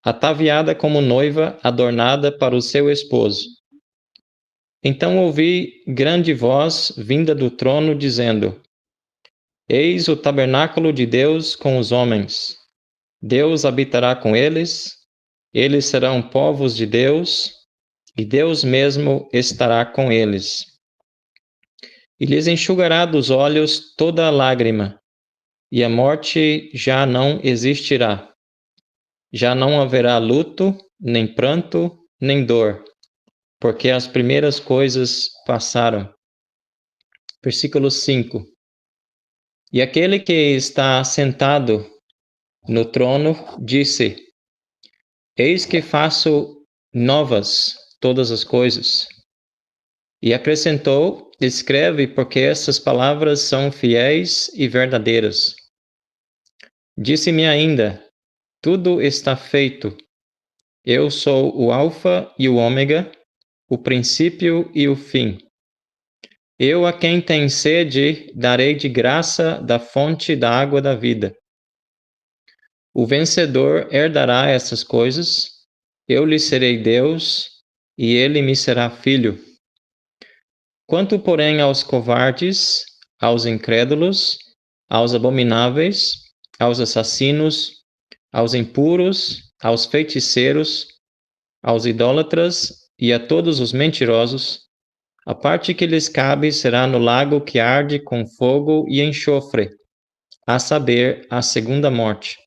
ataviada como noiva adornada para o seu esposo. Então ouvi grande voz vinda do trono, dizendo: Eis o tabernáculo de Deus com os homens. Deus habitará com eles, eles serão povos de Deus, e Deus mesmo estará com eles. E lhes enxugará dos olhos toda a lágrima, e a morte já não existirá. Já não haverá luto, nem pranto, nem dor, porque as primeiras coisas passaram. Versículo 5. E aquele que está sentado no trono disse: Eis que faço novas todas as coisas. E acrescentou: Escreve, porque essas palavras são fiéis e verdadeiras. Disse-me ainda: Tudo está feito. Eu sou o Alfa e o Ômega, o princípio e o fim. Eu, a quem tem sede, darei de graça da fonte da água da vida. O vencedor herdará essas coisas, eu lhe serei Deus, e ele me será filho. Quanto, porém, aos covardes, aos incrédulos, aos abomináveis, aos assassinos, aos impuros, aos feiticeiros, aos idólatras e a todos os mentirosos, a parte que lhes cabe será no lago que arde com fogo e enxofre, a saber, a segunda morte.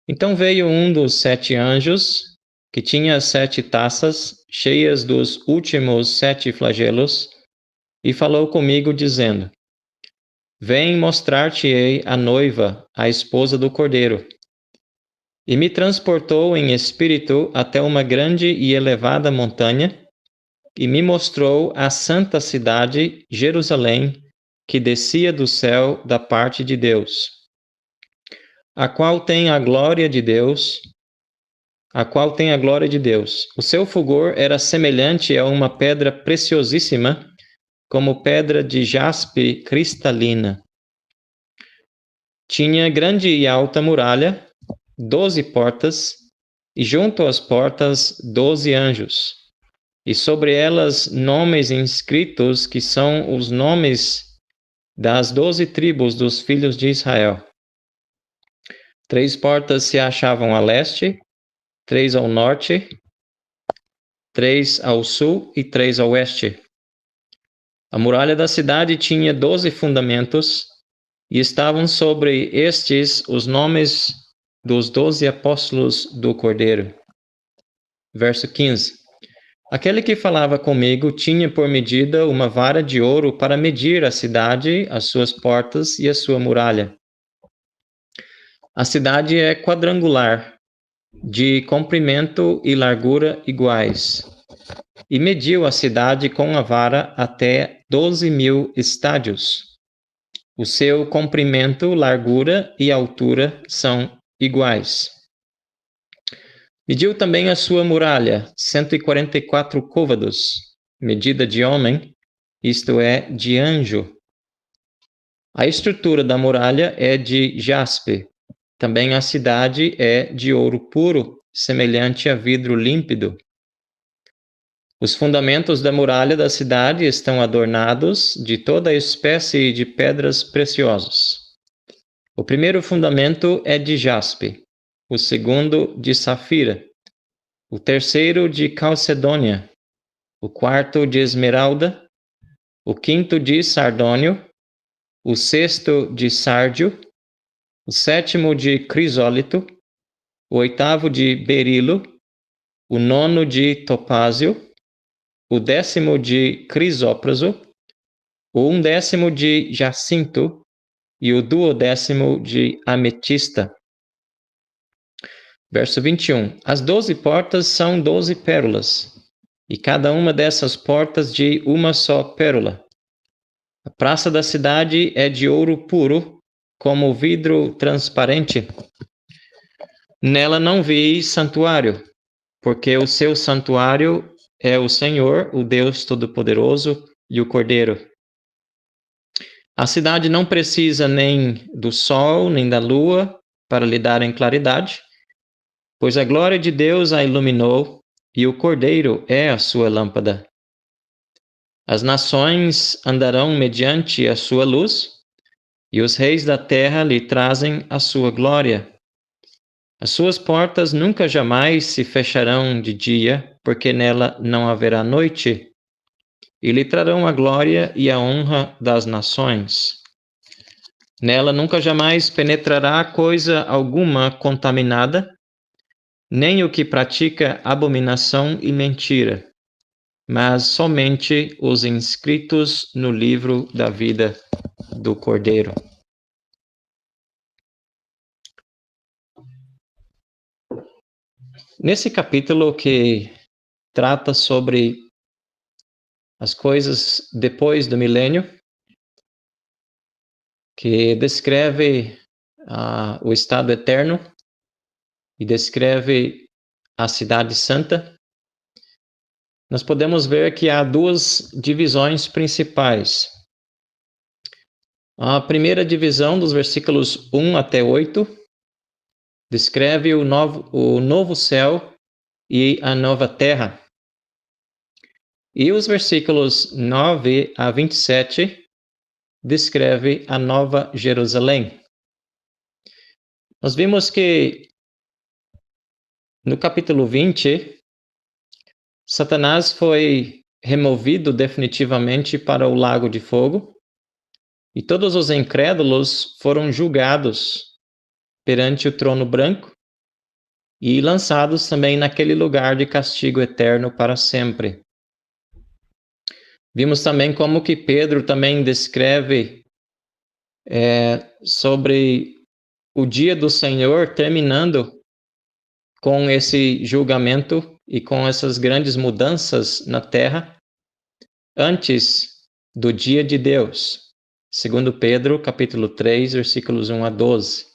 Então veio um dos 7 anjos, que tinha 7 taças, cheias dos últimos 7 flagelos, e falou comigo, dizendo: Vem mostrar-te-ei a noiva, a esposa do Cordeiro. E me transportou em espírito até uma grande e elevada montanha, e me mostrou a santa cidade, Jerusalém, que descia do céu da parte de Deus, a qual tem a glória de Deus, O seu fulgor era semelhante a uma pedra preciosíssima, como pedra de jaspe cristalina. Tinha grande e alta muralha, 12 portas, e junto às portas 12 anjos, e sobre elas nomes inscritos, que são os nomes das 12 tribos dos filhos de Israel. 3 portas se achavam a leste, 3 ao norte, 3 ao sul e 3 ao oeste. A muralha da cidade tinha 12 fundamentos, e estavam sobre estes os nomes dos 12 apóstolos do Cordeiro. Verso 15. Aquele que falava comigo tinha por medida uma vara de ouro para medir a cidade, as suas portas e a sua muralha. A cidade é quadrangular, de comprimento e largura iguais, e mediu a cidade com a vara até 12.000 estádios. O seu comprimento, largura e altura são iguais. Mediu também a sua muralha, 144 côvados, medida de homem, isto é, de anjo. A estrutura da muralha é de jaspe. Também a cidade é de ouro puro, semelhante a vidro límpido. Os fundamentos da muralha da cidade estão adornados de toda espécie de pedras preciosas. O primeiro fundamento é de jaspe, o segundo de safira, o terceiro de calcedônia, o quarto de esmeralda, o quinto de sardônio, o sexto de sárdio, o sétimo de crisólito, o oitavo de berilo, o nono de topázio, o 10º de crisópraso, o 11º de jacinto e o 12º de ametista. Verso 21. As 12 portas são 12 pérolas, e cada uma dessas portas de uma só pérola. A praça da cidade é de ouro puro, como vidro transparente. Nela não vi santuário, porque o seu santuário é o Senhor, o Deus Todo-Poderoso e o Cordeiro. A cidade não precisa nem do sol, nem da lua para lhe darem claridade, pois a glória de Deus a iluminou e o Cordeiro é a sua lâmpada. As nações andarão mediante a sua luz, e os reis da terra lhe trazem a sua glória. As suas portas nunca jamais se fecharão de dia, porque nela não haverá noite, e lhe trarão a glória e a honra das nações. Nela nunca jamais penetrará coisa alguma contaminada, nem o que pratica abominação e mentira, mas somente os inscritos no livro da vida do Cordeiro. Nesse capítulo que trata sobre as coisas depois do milênio, que descreve o estado eterno e descreve a cidade santa, nós podemos ver que há duas divisões principais. A primeira divisão, dos versículos 1 até 8, descreve o novo céu e a nova terra. E os versículos 9 a 27 descreve a nova Jerusalém. Nós vimos que no capítulo 20, Satanás foi removido definitivamente para o lago de fogo, e todos os incrédulos foram julgados perante o trono branco e lançados também naquele lugar de castigo eterno para sempre. Vimos também como que Pedro também descreve sobre o dia do Senhor terminando com esse julgamento e com essas grandes mudanças na terra antes do dia de Deus. Segundo Pedro, capítulo 3, versículos 1 a 12.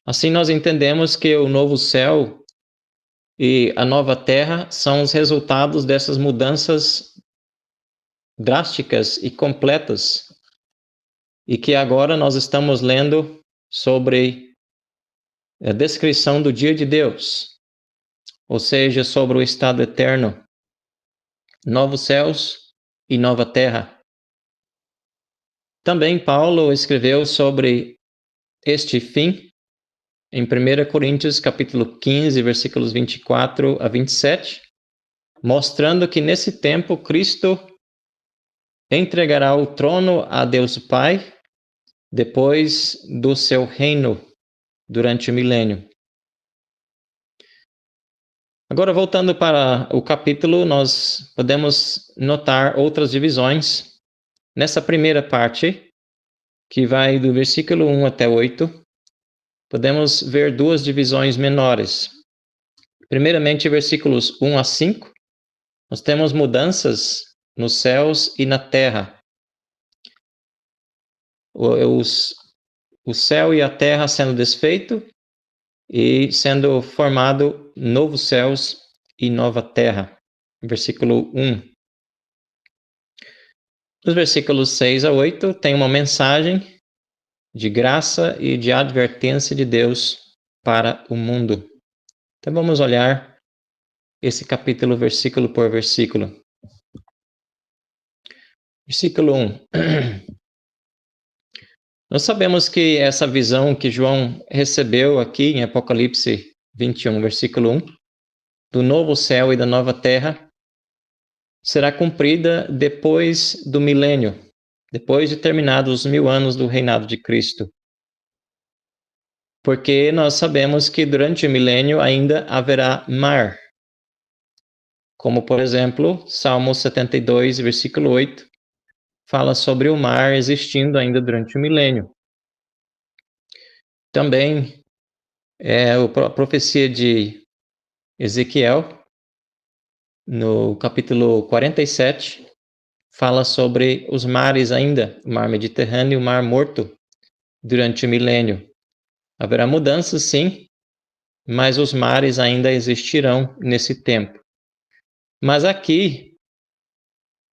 Assim nós entendemos que o novo céu e a nova terra são os resultados dessas mudanças drásticas e completas, e que agora nós estamos lendo sobre a descrição do dia de Deus, ou seja, sobre o estado eterno, novos céus e nova terra. Também Paulo escreveu sobre este fim em 1 Coríntios capítulo 15, versículos 24 a 27, mostrando que nesse tempo Cristo entregará o trono a Deus Pai depois do seu reino durante o milênio. Agora, voltando para o capítulo, nós podemos notar outras divisões. Nessa primeira parte, que vai do versículo 1 até 8, podemos ver duas divisões menores. Primeiramente, versículos 1 a 5, nós temos mudanças nos céus e na terra. O céu e a terra sendo desfeito e sendo formado novos céus e nova terra. Versículo 1. Nos versículos 6 a 8, tem uma mensagem de graça e de advertência de Deus para o mundo. Então vamos olhar esse capítulo versículo por versículo. Versículo 1. Nós sabemos que essa visão que João recebeu aqui em Apocalipse 21, versículo 1, do novo céu e da nova terra, será cumprida depois do milênio, depois de terminados os 1000 anos do reinado de Cristo. Porque nós sabemos que durante o milênio ainda haverá mar. Como, por exemplo, Salmo 72, versículo 8, fala sobre o mar existindo ainda durante o milênio. Também a profecia de Ezequiel, no capítulo 47, fala sobre os mares ainda, o mar Mediterrâneo e o mar Morto, durante o milênio. Haverá mudanças, sim, mas os mares ainda existirão nesse tempo. Mas aqui,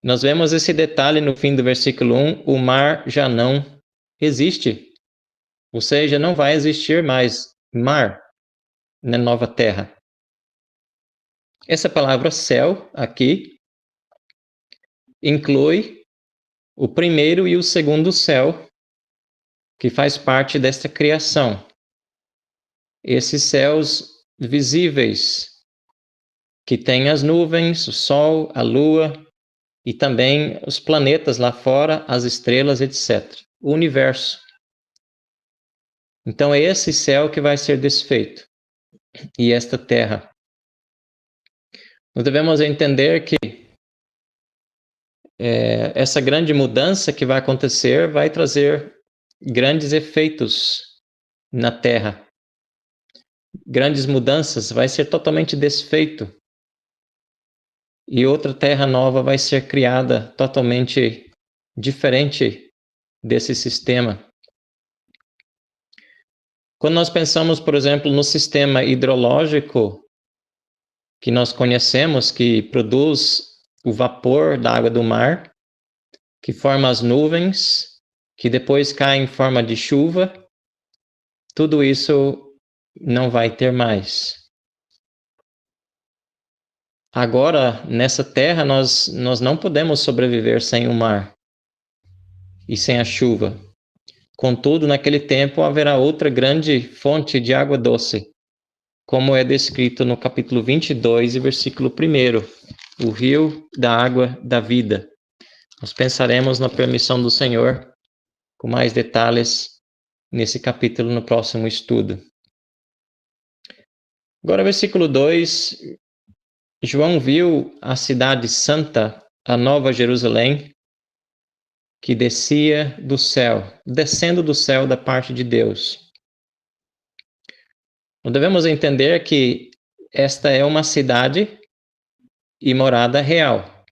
nós vemos esse detalhe no fim do versículo 1, o mar já não existe. Ou seja, não vai existir mais mar. na nova terra. Essa palavra céu aqui inclui o primeiro e o segundo céu, que faz parte desta criação. Esses céus visíveis, que tem as nuvens, o sol, a lua e também os planetas lá fora, as estrelas, etc. O universo. Então é esse céu que vai ser desfeito. E esta terra. Nós devemos entender que essa grande mudança que vai acontecer vai trazer grandes efeitos na terra. Grandes mudanças, vai ser totalmente desfeito. E outra terra nova vai ser criada totalmente diferente desse sistema. Quando nós pensamos, por exemplo, no sistema hidrológico que nós conhecemos, que produz o vapor da água do mar, que forma as nuvens, que depois cai em forma de chuva, tudo isso não vai ter mais. Agora, nessa terra, nós não podemos sobreviver sem o mar e sem a chuva. Contudo, naquele tempo haverá outra grande fonte de água doce, como é descrito no capítulo 22 e versículo 1, o rio da água da vida. Nós pensaremos na permissão do Senhor com mais detalhes nesse capítulo no próximo estudo. Agora, versículo 2, João viu a cidade santa, a nova Jerusalém, que descia do céu, descendo do céu da parte de Deus. Nós devemos entender que esta é uma cidade e morada real,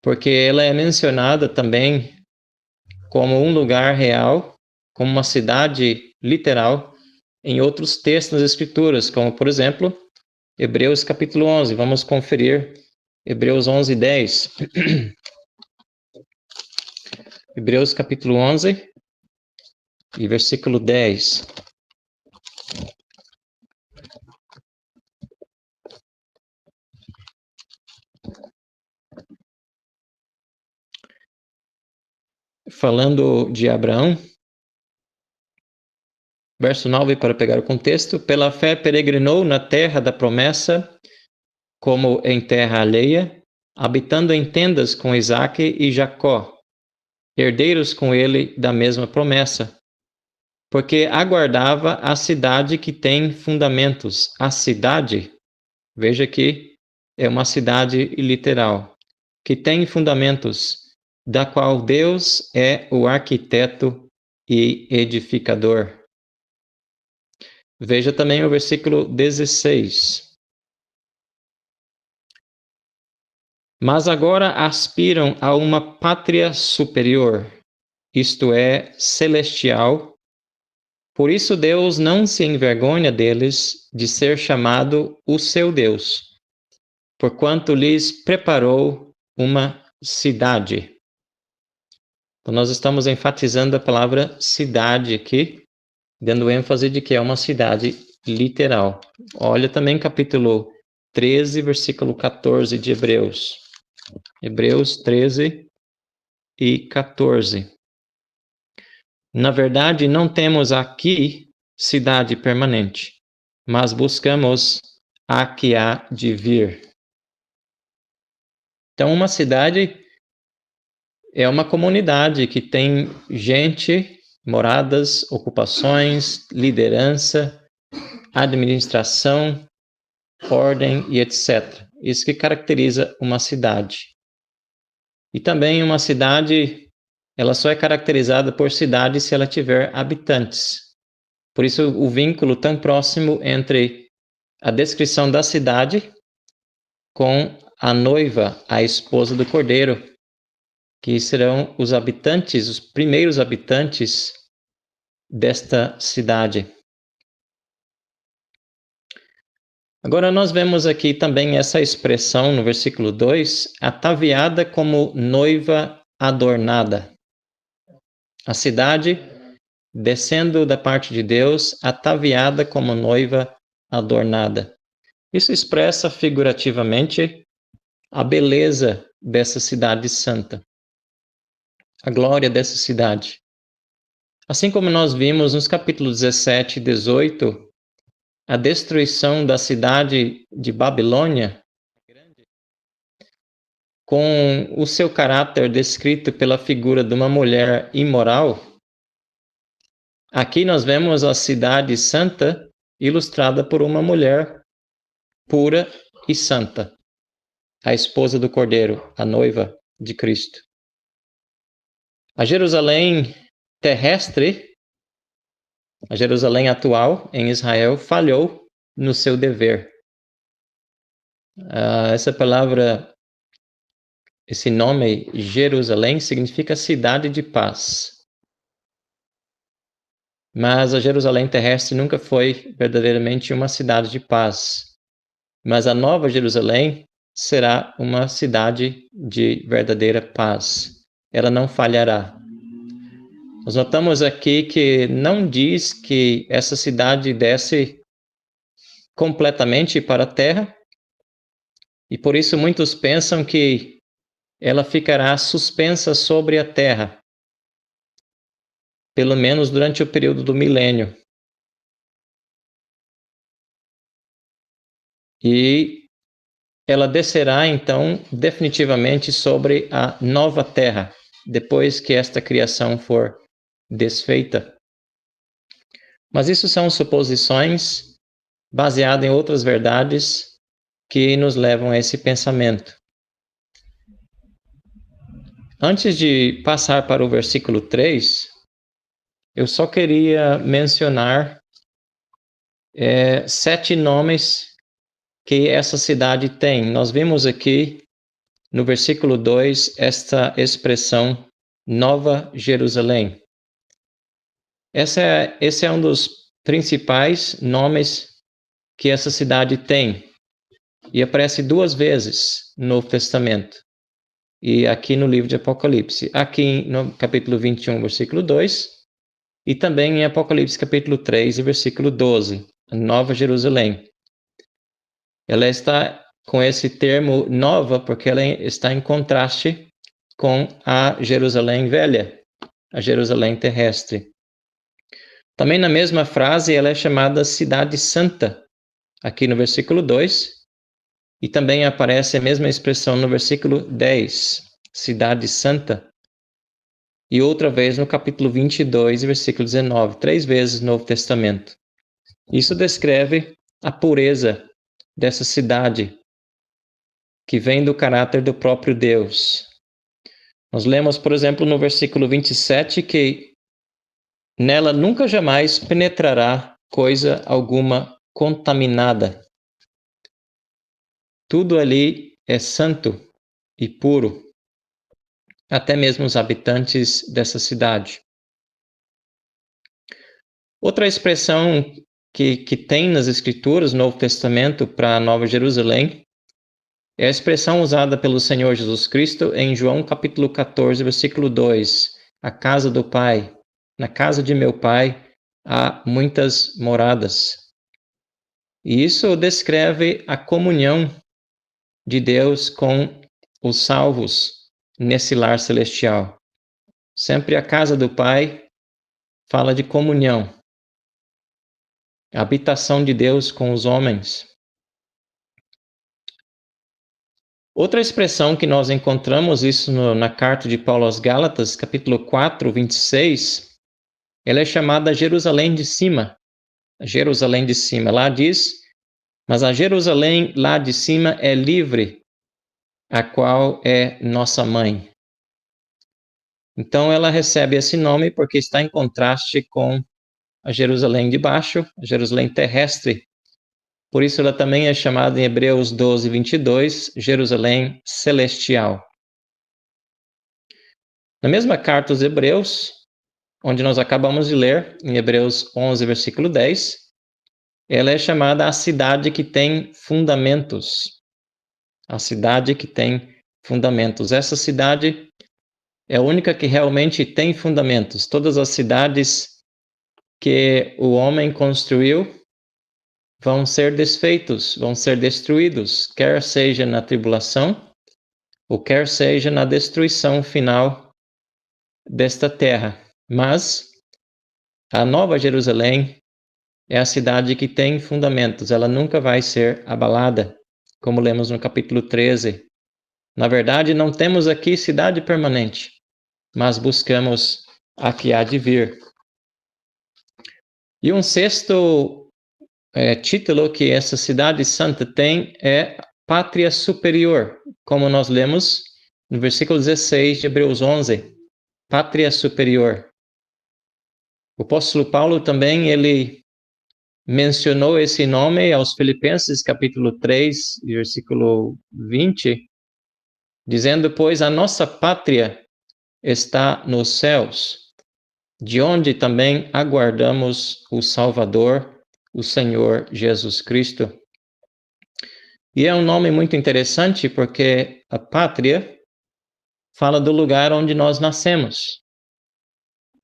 porque ela é mencionada também como um lugar real, como uma cidade literal, em outros textos das Escrituras, como, por exemplo, Hebreus capítulo 11. Vamos conferir Hebreus 11, 10. Hebreus capítulo 11 e versículo 10. Falando de Abraão, verso 9, para pegar o contexto: pela fé peregrinou na terra da promessa, como em terra alheia, habitando em tendas com Isaque e Jacó, herdeiros com ele da mesma promessa, porque aguardava a cidade que tem fundamentos. A cidade, veja que é uma cidade literal, que tem fundamentos, da qual Deus é o arquiteto e edificador. Veja também o versículo 16. Mas agora aspiram a uma pátria superior, isto é, celestial. Por isso Deus não se envergonha deles de ser chamado o seu Deus, porquanto lhes preparou uma cidade. Então, nós estamos enfatizando a palavra cidade aqui, dando ênfase de que é uma cidade literal. Olha também capítulo 13, versículo 14 de Hebreus. Hebreus 13 e 14. Na verdade, não temos aqui cidade permanente, mas buscamos a que há de vir. Então, uma cidade é uma comunidade que tem gente, moradas, ocupações, liderança, administração, ordem e etc. Isso que caracteriza uma cidade. E também uma cidade, ela só é caracterizada por cidade se ela tiver habitantes. Por isso o vínculo tão próximo entre a descrição da cidade com a noiva, a esposa do cordeiro, que serão os habitantes, os primeiros habitantes desta cidade. Agora nós vemos aqui também essa expressão no versículo 2, ataviada como noiva adornada. A cidade descendo da parte de Deus, ataviada como noiva adornada. Isso expressa figurativamente a beleza dessa cidade santa, a glória dessa cidade. Assim como nós vimos nos capítulos 17 e 18, a destruição da cidade de Babilônia, com o seu caráter descrito pela figura de uma mulher imoral, aqui nós vemos a cidade santa ilustrada por uma mulher pura e santa, a esposa do Cordeiro, a noiva de Cristo. A Jerusalém terrestre, a Jerusalém atual em Israel, falhou no seu dever. Essa palavra, esse nome Jerusalém, significa cidade de paz. Mas a Jerusalém terrestre nunca foi verdadeiramente uma cidade de paz. Mas a nova Jerusalém será uma cidade de verdadeira paz. Ela não falhará. Nós notamos aqui que não diz que essa cidade desce completamente para a terra, e por isso muitos pensam que ela ficará suspensa sobre a terra, pelo menos durante o período do milênio. E ela descerá, então, definitivamente sobre a nova terra, depois que esta criação for desfeita. Mas isso são suposições baseadas em outras verdades que nos levam a esse pensamento. Antes de passar para o versículo 3, eu só queria mencionar 7 nomes que essa cidade tem. Nós vimos aqui no versículo 2 esta expressão Nova Jerusalém. Esse é um dos principais nomes que essa cidade tem. E aparece 2 vezes no Novo Testamento. E aqui no livro de Apocalipse. Aqui no capítulo 21, versículo 2. E também em Apocalipse capítulo 3, versículo 12. A Nova Jerusalém. Ela está com esse termo nova porque ela está em contraste com a Jerusalém velha, a Jerusalém terrestre. Também na mesma frase ela é chamada Cidade Santa, aqui no versículo 2, e também aparece a mesma expressão no versículo 10, Cidade Santa, e outra vez no capítulo 22, versículo 19, 3 vezes no Novo Testamento. Isso descreve a pureza dessa cidade, que vem do caráter do próprio Deus. Nós lemos, por exemplo, no versículo 27, que nela nunca jamais penetrará coisa alguma contaminada. Tudo ali é santo e puro, até mesmo os habitantes dessa cidade. Outra expressão que tem nas Escrituras, no Novo Testamento, para a Nova Jerusalém, é a expressão usada pelo Senhor Jesus Cristo em João capítulo 14, versículo 2. A casa do Pai. Na casa de meu Pai há muitas moradas. E isso descreve a comunhão de Deus com os salvos nesse lar celestial. Sempre a casa do Pai fala de comunhão. A habitação de Deus com os homens. Outra expressão que nós encontramos isso na carta de Paulo aos Gálatas, capítulo 4, 26, ela é chamada Jerusalém de cima. Jerusalém de cima. Lá diz, mas a Jerusalém lá de cima é livre, a qual é nossa mãe. Então ela recebe esse nome porque está em contraste com a Jerusalém de baixo, a Jerusalém terrestre. Por isso ela também é chamada em Hebreus 12, 22, Jerusalém celestial. Na mesma carta aos Hebreus, onde nós acabamos de ler, em Hebreus 11, versículo 10, ela é chamada a cidade que tem fundamentos. A cidade que tem fundamentos. Essa cidade é a única que realmente tem fundamentos. Todas as cidades que o homem construiu vão ser desfeitos, vão ser destruídos, quer seja na tribulação, ou quer seja na destruição final desta terra. Mas a Nova Jerusalém é a cidade que tem fundamentos, ela nunca vai ser abalada, como lemos no capítulo 13. Na verdade, não temos aqui cidade permanente, mas buscamos a que há de vir. E um sexto título que essa cidade santa tem é Pátria Superior, como nós lemos no versículo 16 de Hebreus 11. Pátria Superior. O apóstolo Paulo também, ele mencionou esse nome aos Filipenses, capítulo 3, versículo 20, dizendo, pois a nossa pátria está nos céus, de onde também aguardamos o Salvador, o Senhor Jesus Cristo. E é um nome muito interessante porque a pátria fala do lugar onde nós nascemos.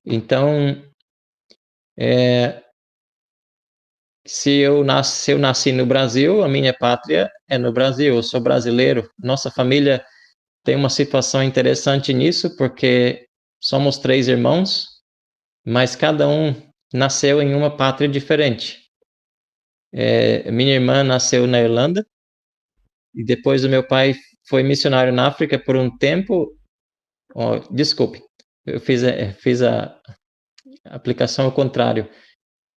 Então, se eu nasci no Brasil, a minha pátria é no Brasil, eu sou brasileiro. Nossa família tem uma situação interessante nisso, porque somos 3 irmãos, mas cada um nasceu em uma pátria diferente. Minha irmã nasceu na Irlanda, e depois o meu pai foi missionário na África por um tempo. Desculpe, eu fiz a aplicação ao contrário.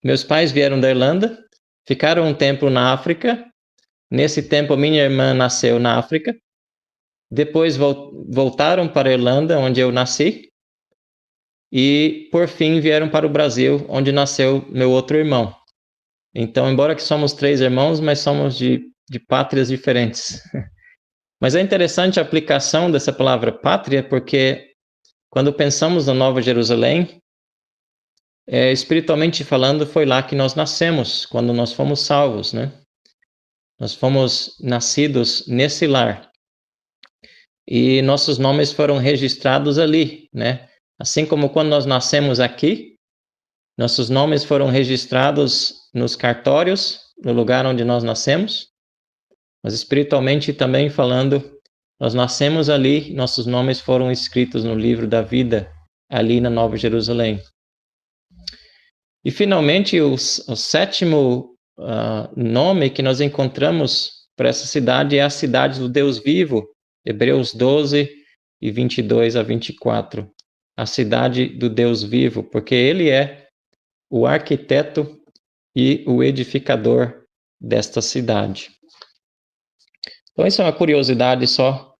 Meus pais vieram da Irlanda, ficaram um tempo na África. Nesse tempo, minha irmã nasceu na África. Depois voltaram para a Irlanda, onde eu nasci. E, por fim, vieram para o Brasil, onde nasceu meu outro irmão. Então, embora que somos 3 irmãos, mas somos de pátrias diferentes. Mas é interessante a aplicação dessa palavra pátria, porque quando pensamos na Nova Jerusalém, espiritualmente falando, foi lá que nós nascemos, quando nós fomos salvos, né? Nós fomos nascidos nesse lar. E nossos nomes foram registrados ali, né? Assim como quando nós nascemos aqui, nossos nomes foram registrados nos cartórios, no lugar onde nós nascemos. Mas espiritualmente também falando, nós nascemos ali, nossos nomes foram escritos no livro da vida, ali na Nova Jerusalém. E finalmente, o sétimo nome que nós encontramos para essa cidade é a cidade do Deus vivo, Hebreus 12, e 22 a 24. A cidade do Deus vivo, porque ele é o arquiteto e o edificador desta cidade. Então, isso é uma curiosidade só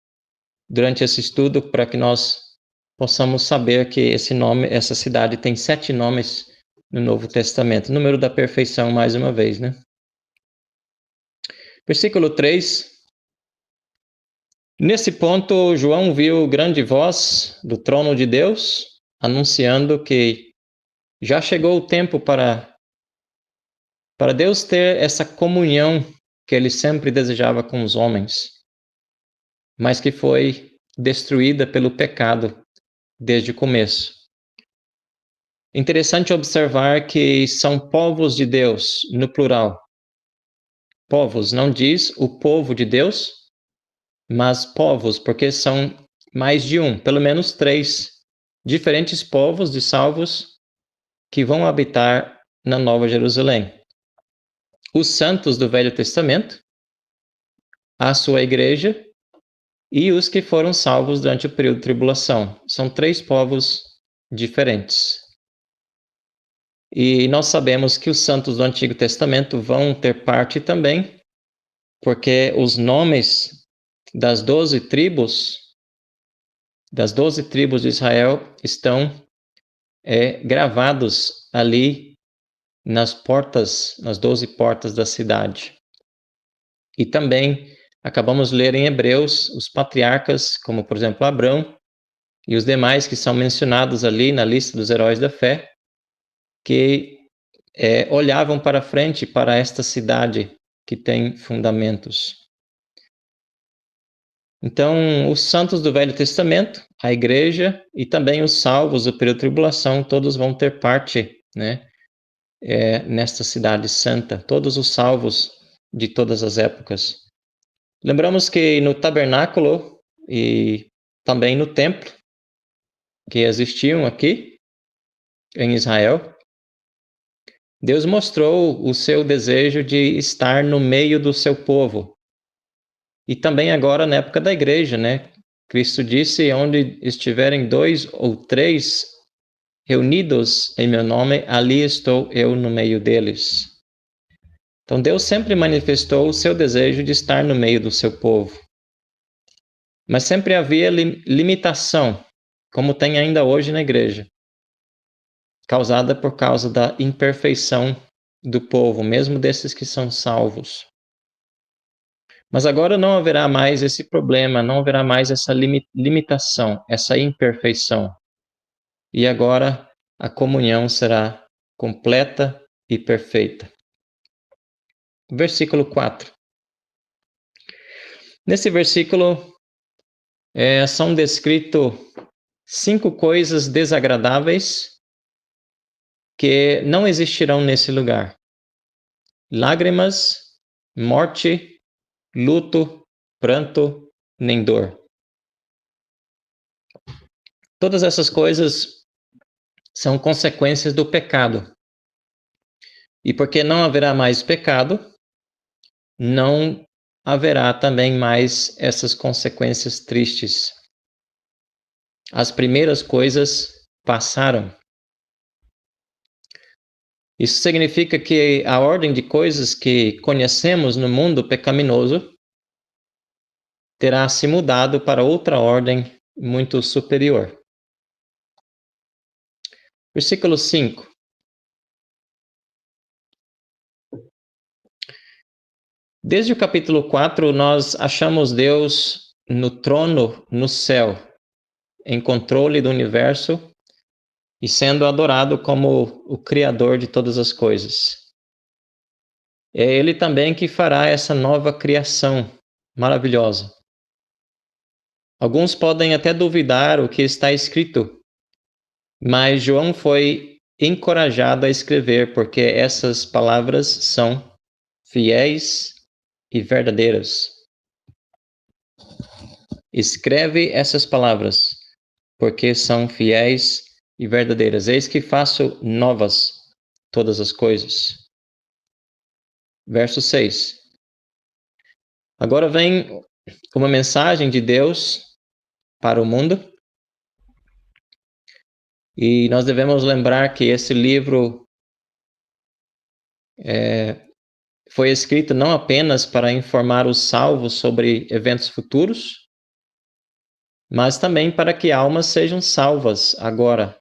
durante esse estudo, para que nós possamos saber que essa cidade tem 7 nomes no Novo Testamento. Número da perfeição, mais uma vez, né? Versículo 3. Nesse ponto, João viu grande voz do trono de Deus, anunciando que já chegou o tempo para Deus ter essa comunhão que ele sempre desejava com os homens, mas que foi destruída pelo pecado desde o começo. Interessante observar que são povos de Deus, no plural. Povos, não diz o povo de Deus, mas povos, porque são mais de um, pelo menos 3 diferentes povos de salvos que vão habitar na Nova Jerusalém. Os santos do Velho Testamento, a sua igreja e os que foram salvos durante o período de tribulação. São 3 povos diferentes. E nós sabemos que os santos do Antigo Testamento vão ter parte também, porque os nomes das 12 tribos de Israel estão gravados ali nas 12 portas da cidade. E também acabamos de ler em Hebreus os patriarcas, como por exemplo Abrão, e os demais que são mencionados ali na lista dos heróis da fé, que olhavam para frente, para esta cidade que tem fundamentos. Então, os santos do Velho Testamento, a igreja e também os salvos do período de tribulação, todos vão ter parte, né, nesta cidade santa, todos os salvos de todas as épocas. Lembramos que no tabernáculo e também no templo que existiam aqui em Israel, Deus mostrou o seu desejo de estar no meio do seu povo. E também agora na época da igreja, né? Cristo disse, onde estiverem 2 ou 3 reunidos em meu nome, ali estou eu no meio deles. Então Deus sempre manifestou o seu desejo de estar no meio do seu povo. Mas sempre havia limitação, como tem ainda hoje na igreja, causada por causa da imperfeição do povo, mesmo desses que são salvos. Mas agora não haverá mais esse problema, não haverá mais essa limitação, essa imperfeição. E agora a comunhão será completa e perfeita. Versículo 4. Nesse versículo são descritas 5 coisas desagradáveis que não existirão nesse lugar: lágrimas, morte, luto, pranto, nem dor. Todas essas coisas são consequências do pecado. E porque não haverá mais pecado, não haverá também mais essas consequências tristes. As primeiras coisas passaram. Isso significa que a ordem de coisas que conhecemos no mundo pecaminoso terá se mudado para outra ordem muito superior. Versículo 5. Desde o capítulo 4, nós achamos Deus no trono no céu, em controle do universo e sendo adorado como o Criador de todas as coisas. É Ele também que fará essa nova criação maravilhosa. Alguns podem até duvidar o que está escrito, mas João foi encorajado a escrever porque essas palavras são fiéis e verdadeiras. Escreve essas palavras, porque são fiéis e verdadeiras. Eis que faço novas todas as coisas. Verso 6. Agora vem uma mensagem de Deus para o mundo. E nós devemos lembrar que esse livro foi escrito não apenas para informar os salvos sobre eventos futuros, mas também para que almas sejam salvas agora,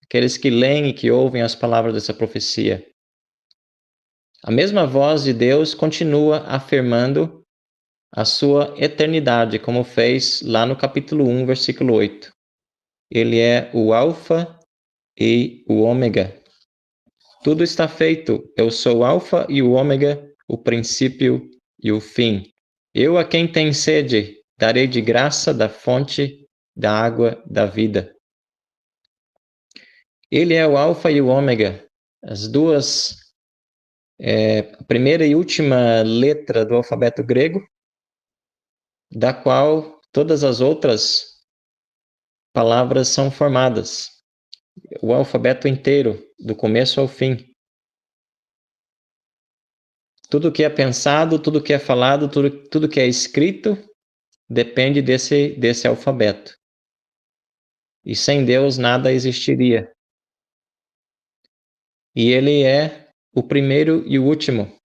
aqueles que leem e que ouvem as palavras dessa profecia. A mesma voz de Deus continua afirmando a sua eternidade, como fez lá no capítulo 1, versículo 8. Ele é o Alfa e o Ômega. Tudo está feito. Eu sou o Alfa e o Ômega, o princípio e o fim. Eu, a quem tem sede, darei de graça da fonte da água da vida. Ele é o Alfa e o Ômega, as duas, a primeira e última letra do alfabeto grego, da qual todas as outras palavras são formadas. O alfabeto inteiro, do começo ao fim. Tudo que é pensado, tudo que é falado, tudo que é escrito, depende desse alfabeto. E sem Deus nada existiria. E ele é o primeiro e o último.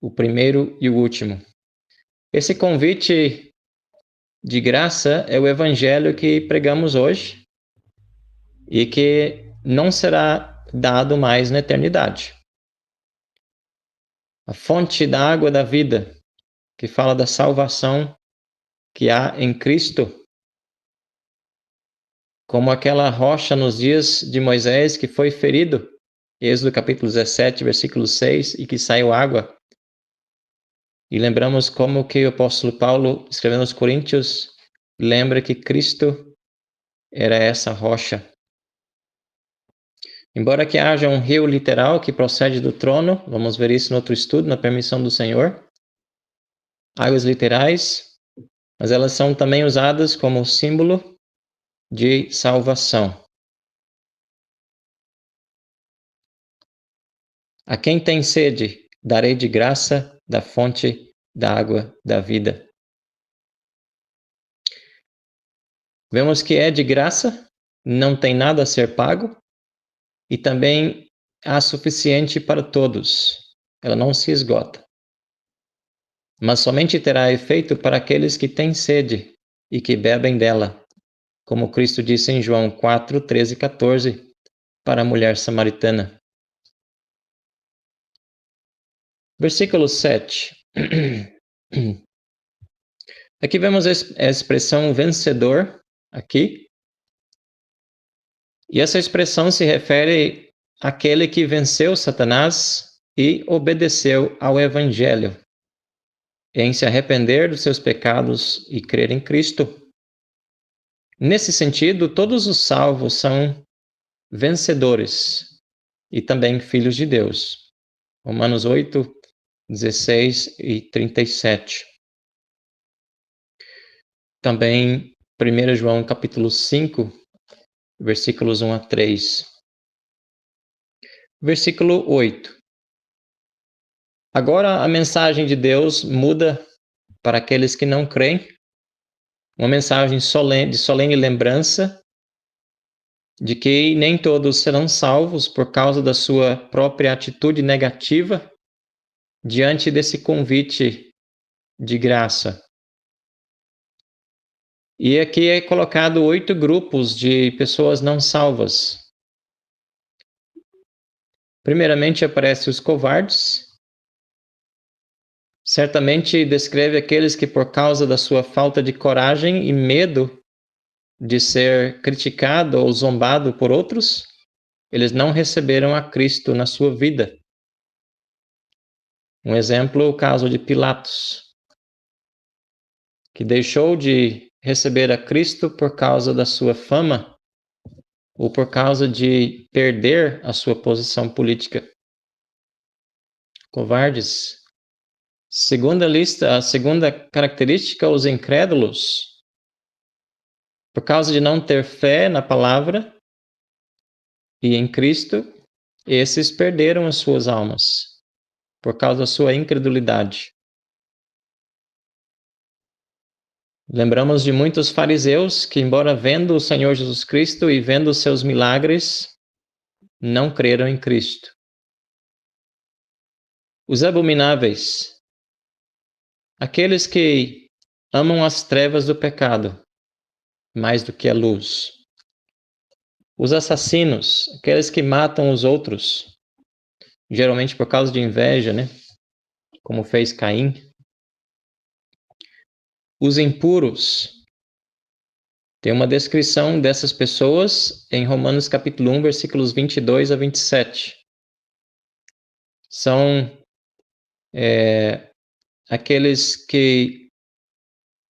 O primeiro e o último. Esse convite de graça é o evangelho que pregamos hoje e que não será dado mais na eternidade. A fonte da água da vida, que fala da salvação que há em Cristo, como aquela rocha nos dias de Moisés que foi ferido, Êxodo capítulo 17, versículo 6, e que saiu água. E lembramos como que o apóstolo Paulo, escrevendo aos Coríntios, lembra que Cristo era essa rocha. Embora que haja um rio literal que procede do trono, vamos ver isso no outro estudo, na permissão do Senhor, águas literais, mas elas são também usadas como símbolo de salvação. A quem tem sede, darei de graça da fonte da água da vida. Vemos que é de graça, não tem nada a ser pago e também há suficiente para todos. Ela não se esgota. Mas somente terá efeito para aqueles que têm sede e que bebem dela, como Cristo disse em João 4, 13 e 14, para a mulher samaritana. Versículo 7. Aqui vemos a expressão vencedor, aqui. E essa expressão se refere àquele que venceu Satanás e obedeceu ao Evangelho, em se arrepender dos seus pecados e crer em Cristo. Nesse sentido, todos os salvos são vencedores e também filhos de Deus. Romanos 8, 16 e 37. Também 1 João capítulo 5, versículos 1 a 3. Versículo 8. Agora a mensagem de Deus muda para aqueles que não creem, uma mensagem de solene lembrança de que nem todos serão salvos por causa da sua própria atitude negativa diante desse convite de graça. E aqui é colocado 8 grupos de pessoas não salvas. Primeiramente aparecem os covardes. Certamente descreve aqueles que, por causa da sua falta de coragem e medo de ser criticado ou zombado por outros, eles não receberam a Cristo na sua vida. Um exemplo, o caso de Pilatos, que deixou de receber a Cristo por causa da sua fama ou por causa de perder a sua posição política. Covardes. Segunda lista, a segunda característica, os incrédulos. Por causa de não ter fé na palavra e em Cristo, esses perderam as suas almas por causa da sua incredulidade. Lembramos de muitos fariseus que, embora vendo o Senhor Jesus Cristo e vendo os seus milagres, não creram em Cristo. Os abomináveis, aqueles que amam as trevas do pecado mais do que a luz. Os assassinos, aqueles que matam os outros, geralmente por causa de inveja, né? Como fez Caim. Os impuros. Tem uma descrição dessas pessoas em Romanos capítulo 1, versículos 22 a 27. São aqueles que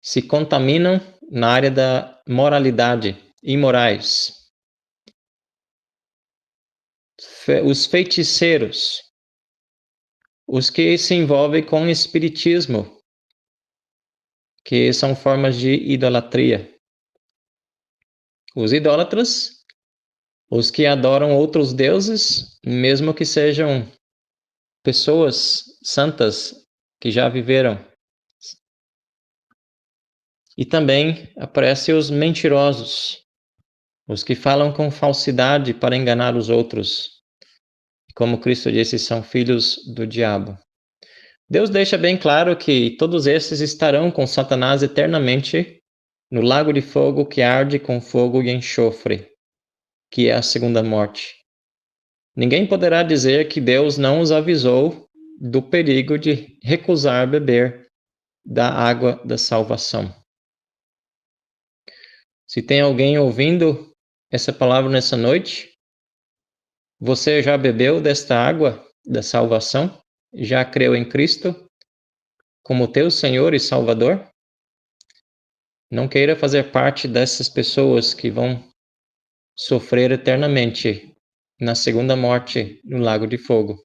se contaminam na área da moralidade, imorais. Os feiticeiros, os que se envolvem com espiritismo, que são formas de idolatria. Os idólatras, os que adoram outros deuses, mesmo que sejam pessoas santas que já viveram. E também aparecem os mentirosos, os que falam com falsidade para enganar os outros. Como Cristo disse, são filhos do diabo. Deus deixa bem claro que todos esses estarão com Satanás eternamente no lago de fogo que arde com fogo e enxofre, que é a segunda morte. Ninguém poderá dizer que Deus não os avisou do perigo de recusar beber da água da salvação. Se tem alguém ouvindo essa palavra nessa noite, você já bebeu desta água da salvação? Já creu em Cristo como teu Senhor e Salvador? Não queira fazer parte dessas pessoas que vão sofrer eternamente na segunda morte no Lago de Fogo.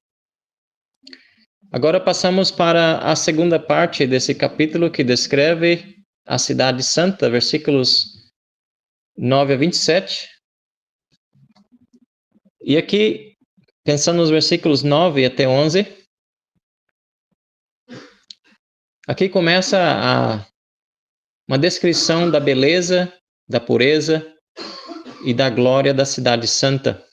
Agora passamos para a segunda parte desse capítulo que descreve a Cidade Santa, versículos 9 a 27. E aqui, pensando nos versículos 9 até 11, aqui começa uma descrição da beleza, da pureza e da glória da Cidade Santa.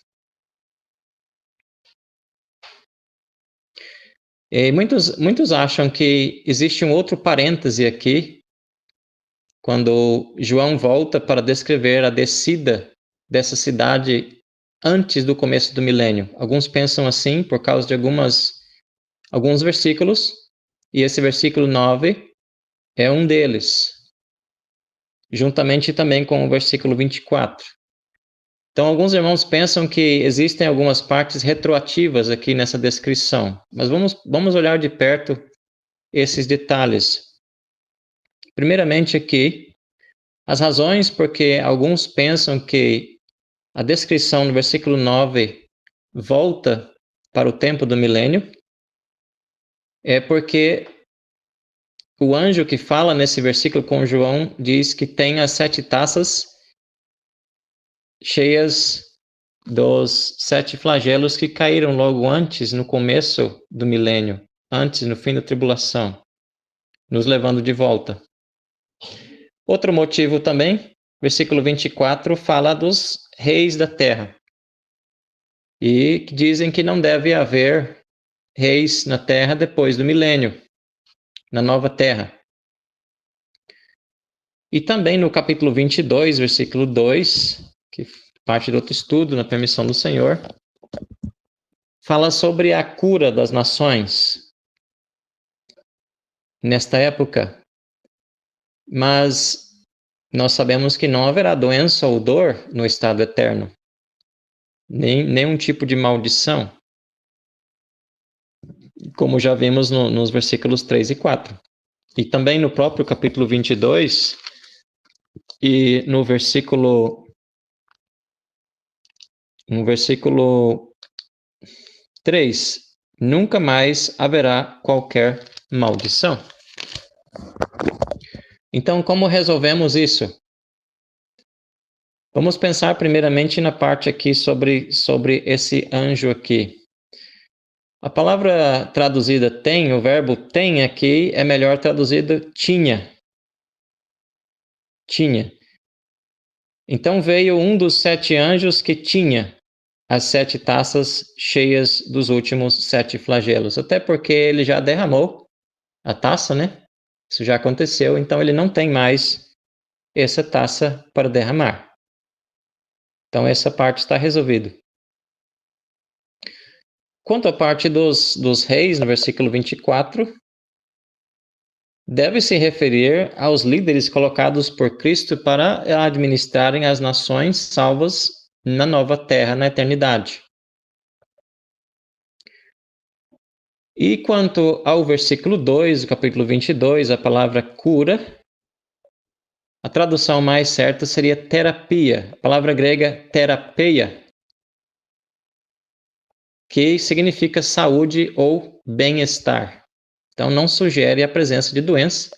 E muitos acham que existe um outro parêntese aqui, quando João volta para descrever a descida dessa cidade antes do começo do milênio. Alguns pensam assim por causa de alguns versículos, e esse versículo 9 é um deles, juntamente também com o versículo 24. Então, alguns irmãos pensam que existem algumas partes retroativas aqui nessa descrição, mas vamos olhar de perto esses detalhes. Primeiramente aqui, as razões porque alguns pensam que a descrição no versículo 9 volta para o tempo do milênio é porque o anjo que fala nesse versículo com João diz que tem as 7 taças cheias dos 7 flagelos que caíram logo antes, no começo do milênio, antes, no fim da tribulação, nos levando de volta. Outro motivo também, versículo 24, fala dos reis da terra. E dizem que não deve haver reis na terra depois do milênio, na nova terra. E também no capítulo 22, versículo 2, que parte do outro estudo, na permissão do Senhor, fala sobre a cura das nações nesta época. Mas nós sabemos que não haverá doença ou dor no estado eterno, nem nenhum tipo de maldição, como já vimos nos versículos 3 e 4. E também no próprio capítulo 22, e no versículo 3, nunca mais haverá qualquer maldição. Então, como resolvemos isso? Vamos pensar primeiramente na parte aqui sobre esse anjo aqui. A palavra traduzida tem, o verbo tem aqui é melhor traduzido tinha. Tinha. Então veio um dos 7 anjos que tinha as 7 taças cheias dos últimos 7 flagelos. Até porque ele já derramou a taça, né? Isso já aconteceu, então ele não tem mais essa taça para derramar. Então essa parte está resolvida. Quanto à parte dos reis, no versículo 24, deve se referir aos líderes colocados por Cristo para administrarem as nações salvas na nova terra, na eternidade. E quanto ao versículo 2, do capítulo 22, a palavra cura, a tradução mais certa seria terapia, a palavra grega terapeia, que significa saúde ou bem-estar. Então, não sugere a presença de doença,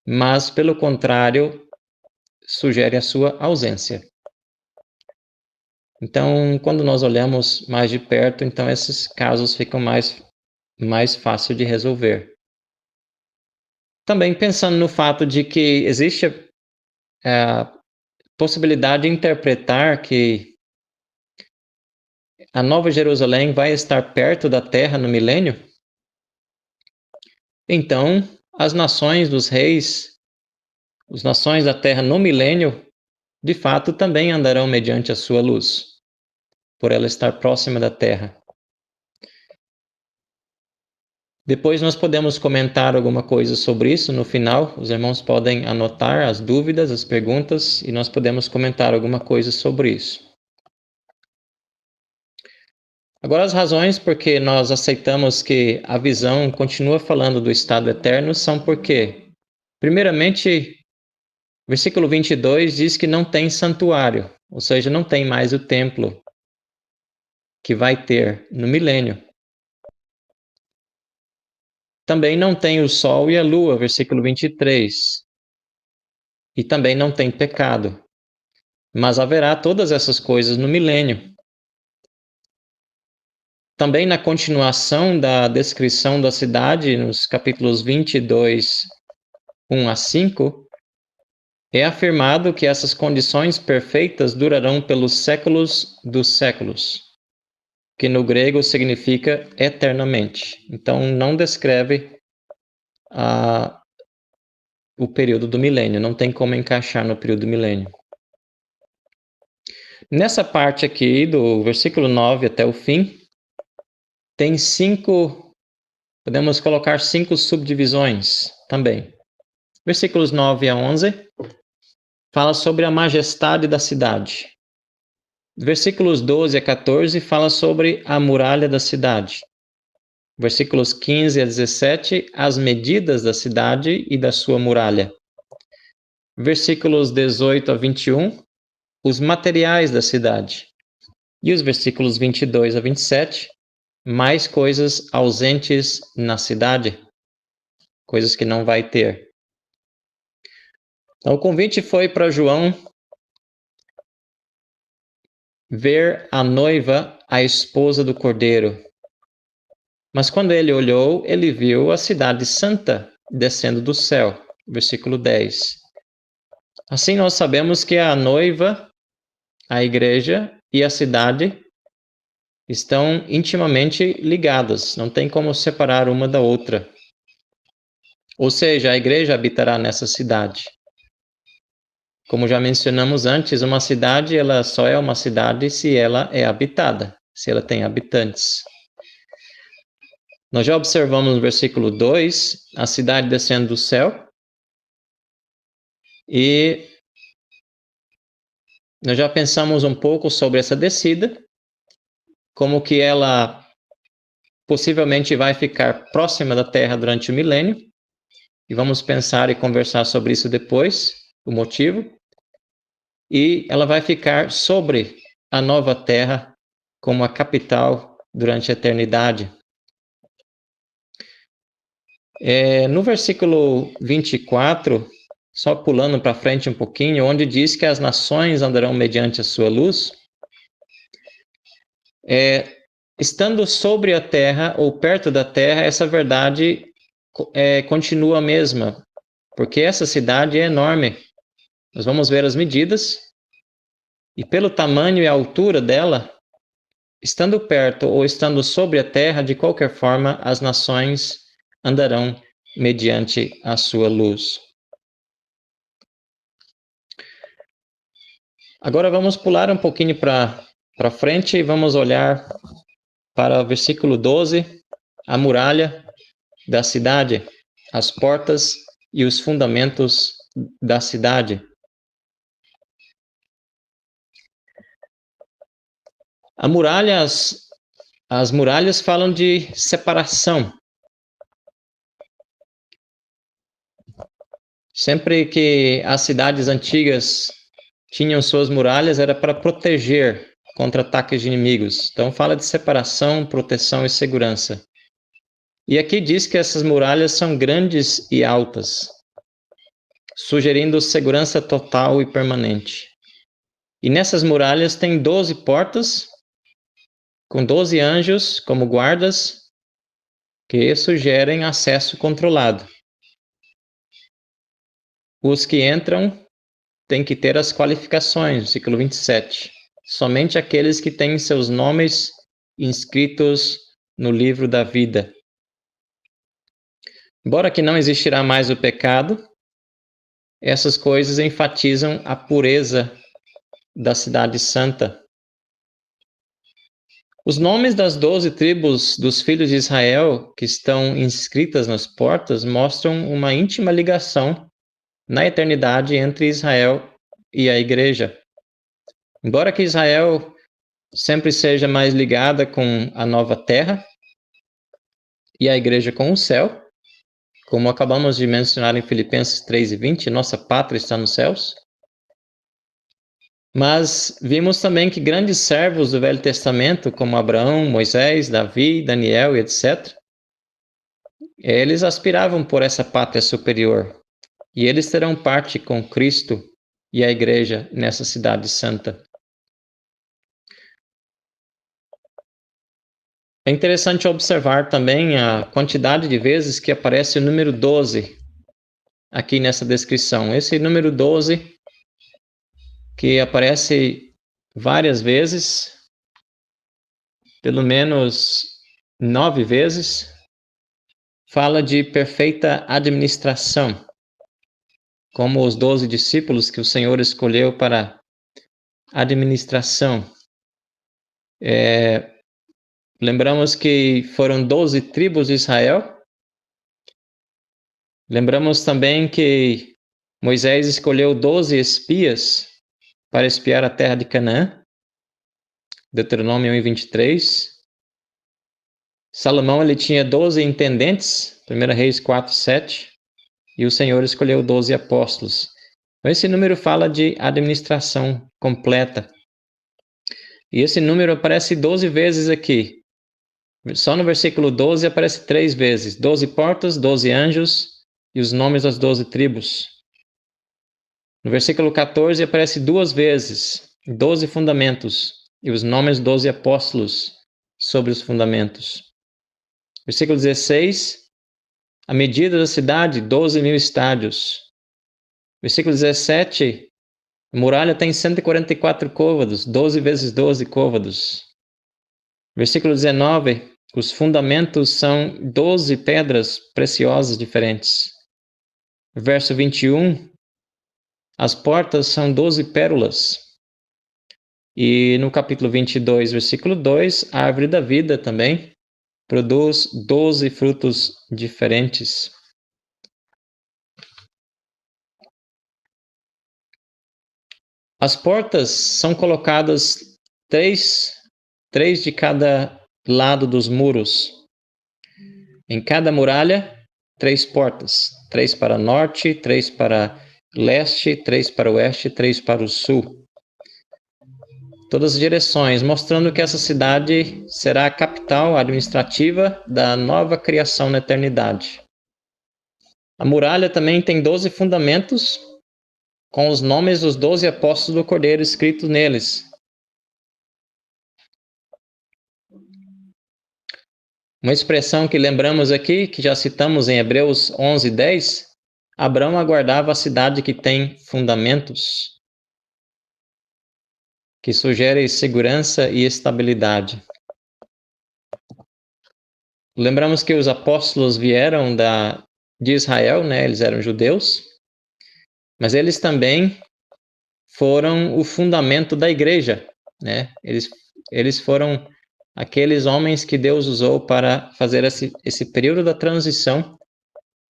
mas, pelo contrário, sugere a sua ausência. Então, quando nós olhamos mais de perto, então esses casos ficam mais fácil de resolver. Também pensando no fato de que existe a possibilidade de interpretar que a Nova Jerusalém vai estar perto da Terra no milênio, então as nações dos reis, as nações da Terra no milênio, de fato também andarão mediante a sua luz, por ela estar próxima da Terra. Depois nós podemos comentar alguma coisa sobre isso no final. Os irmãos podem anotar as dúvidas, as perguntas, e nós podemos comentar alguma coisa sobre isso. Agora, as razões por que nós aceitamos que a visão continua falando do estado eterno são porque, primeiramente, versículo 22 diz que não tem santuário, ou seja, não tem mais o templo. que vai ter no milênio. Também não tem o sol e a lua, versículo 23. E também não tem pecado. Mas haverá todas essas coisas no milênio. Também na continuação da descrição da cidade, nos capítulos 22, 1 a 5, é afirmado que essas condições perfeitas durarão pelos séculos dos séculos, que no grego significa eternamente. Então, não descreve o período do milênio, não tem como encaixar no período do milênio. Nessa parte aqui, do versículo 9 até o fim, tem podemos colocar 5 subdivisões também. Versículos 9 a 11 fala sobre a majestade da cidade. Versículos 12 a 14 fala sobre a muralha da cidade. Versículos 15 a 17, as medidas da cidade e da sua muralha. Versículos 18 a 21, os materiais da cidade. E os versículos 22 a 27, mais coisas ausentes na cidade, coisas que não vai ter. Então, o convite foi para João ver a noiva, a esposa do Cordeiro. Mas quando ele olhou, ele viu a cidade santa descendo do céu. Versículo 10. Assim nós sabemos que a noiva, a igreja e a cidade estão intimamente ligadas. Não tem como separar uma da outra. Ou seja, a igreja habitará nessa cidade. Como já mencionamos antes, uma cidade ela só é uma cidade se ela é habitada, se ela tem habitantes. Nós já observamos no versículo 2 a cidade descendo do céu. E nós já pensamos um pouco sobre essa descida, como que ela possivelmente vai ficar próxima da Terra durante o milênio. E vamos pensar e conversar sobre isso depois, o motivo. E ela vai ficar sobre a nova Terra como a capital durante a eternidade. No versículo 24, só pulando para frente um pouquinho, onde diz que as nações andarão mediante a sua luz, estando sobre a terra ou perto da terra, essa verdade continua a mesma, porque essa cidade é enorme. Nós vamos ver as medidas, e pelo tamanho e altura dela, estando perto ou estando sobre a terra, de qualquer forma, as nações andarão mediante a sua luz. Agora vamos pular um pouquinho para frente e vamos olhar para o versículo 12, a muralha da cidade, as portas e os fundamentos da cidade. A muralha, as muralhas falam de separação. Sempre que as cidades antigas tinham suas muralhas, era para proteger contra ataques de inimigos. Então fala de separação, proteção e segurança. E aqui diz que essas muralhas são grandes e altas, sugerindo segurança total e permanente. E nessas muralhas tem 12 portas, com 12 anjos como guardas, que sugerem acesso controlado. Os que entram têm que ter as qualificações, versículo 27. Somente aqueles que têm seus nomes inscritos no livro da vida. Embora que não existirá mais o pecado, essas coisas enfatizam a pureza da cidade santa. Os nomes das 12 tribos dos filhos de Israel que estão inscritas nas portas mostram uma íntima ligação na eternidade entre Israel e a igreja. Embora que Israel sempre seja mais ligada com a nova terra e a igreja com o céu, como acabamos de mencionar em Filipenses 3:20, nossa pátria está nos céus. Mas vimos também que grandes servos do Velho Testamento, como Abraão, Moisés, Davi, Daniel e etc., eles aspiravam por essa pátria superior. E eles terão parte com Cristo e a Igreja nessa cidade santa. É interessante observar também a quantidade de vezes que aparece o número 12 aqui nessa descrição. Esse número 12, que aparece várias vezes, pelo menos 9 vezes, fala de perfeita administração, como os 12 discípulos que o Senhor escolheu para administração. Lembramos que foram 12 tribos de Israel. Lembramos também que Moisés escolheu 12 espias para espiar a terra de Canaã. Deuteronômio 1:23. Salomão ele tinha 12 intendentes, 1 Reis 4:7. E o Senhor escolheu 12 apóstolos. Então, esse número fala de administração completa. E esse número aparece 12 vezes aqui. Só no versículo 12 aparece 3 vezes. 12 portas, 12 anjos e os nomes das 12 tribos. No versículo 14 aparece 2 vezes. 12 fundamentos e os nomes dos 12 apóstolos sobre os fundamentos. Versículo 16, a medida da cidade, 12.000 estádios. Versículo 17, a muralha tem 144 côvados, 12 vezes 12 côvados. Versículo 19, os fundamentos são 12 pedras preciosas diferentes. Verso 21, as portas são 12 pérolas. E no capítulo 22, versículo 2, a árvore da vida também produz 12 frutos diferentes. As portas são colocadas três de cada lado dos muros. Em cada muralha, 3 portas. 3 para norte, 3 para leste, 3 para oeste, 3 para o sul. Todas as direções, mostrando que essa cidade será a capital administrativa da nova criação na eternidade. A muralha também tem 12 fundamentos, com os nomes dos 12 apóstolos do Cordeiro escritos neles. Uma expressão que lembramos aqui, que já citamos em Hebreus 11:10, Abraão aguardava a cidade que tem fundamentos, que sugere segurança e estabilidade. Lembramos que os apóstolos vieram de Israel, né? Eles eram judeus, mas eles também foram o fundamento da igreja, né? Eles foram aqueles homens que Deus usou para fazer esse período da transição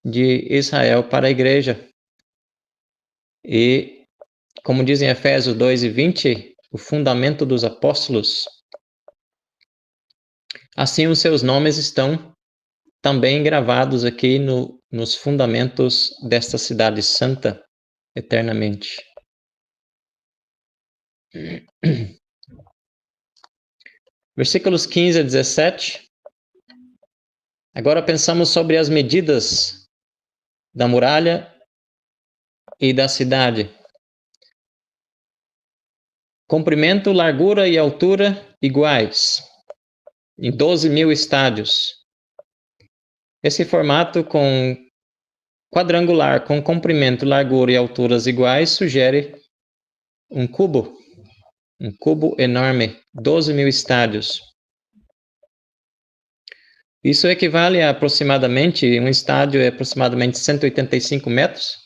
de Israel para a igreja. E, como diz em Efésios 2:20, o fundamento dos apóstolos. Assim, os seus nomes estão também gravados aqui nos fundamentos desta cidade santa, eternamente. Versículos 15 a 17. Agora pensamos sobre as medidas da muralha e da cidade. Comprimento, largura e altura iguais, em 12.000 estádios. Esse formato quadrangular com comprimento, largura e alturas iguais sugere um cubo enorme, 12.000 estádios. Isso equivale a aproximadamente, um estádio é aproximadamente 185 metros.